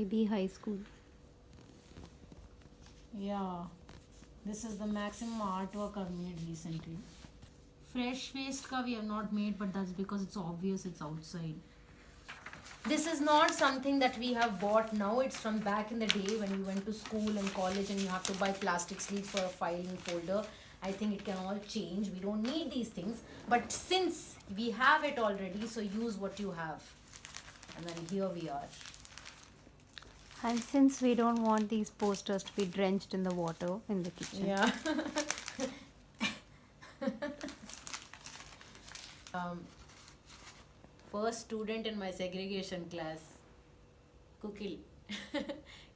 maybe high school. Yeah, this is the maximum artwork I've made recently. Fresh waste ka we have not made, but that's because it's obvious it's outside. This is not something that we have bought now. It's from back in the day when you went to school and college and you have to buy plastic sleeves for a filing folder. I think it can all change. We don't need these things. But since we have it already, so use what you have. And then here we are. And since we don't want these posters to be drenched in the water in the kitchen. Yeah. First student in my segregation class, Kukil.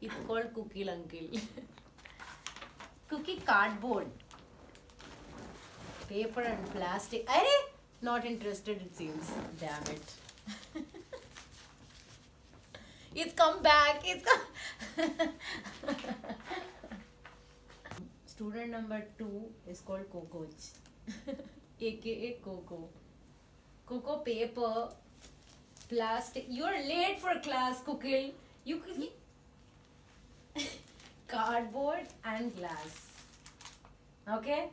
It's called Kukil uncle. Cookie cardboard, paper and plastic. Arey, not interested it seems. Damn it. It's come back. Student number 2 is called Cococh, aka Coco. Coco paper, plastic. You're late for class, Kukil. You cardboard and glass. Okay?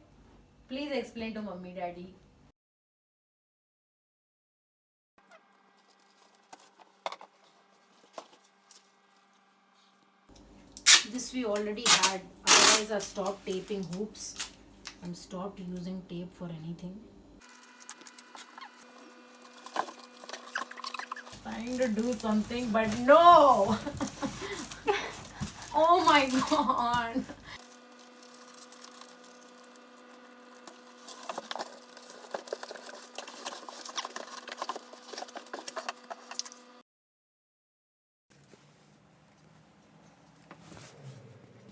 Please explain to mummy, daddy. This we already had. Otherwise, I've stopped taping hoops. I'm stopped using tape for anything. Trying to do something, but no! Oh my god!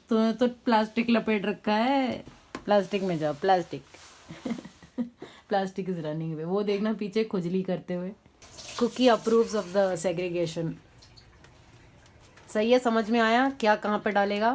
तो plastic लपेट रखा है. Plastic में जाओ. Plastic plastic is running away. वो देखना पीछे खुजली करते हुए. Cookie approves of the segregation. सही है, समझ में आया क्या कहाँ पे डालेगा.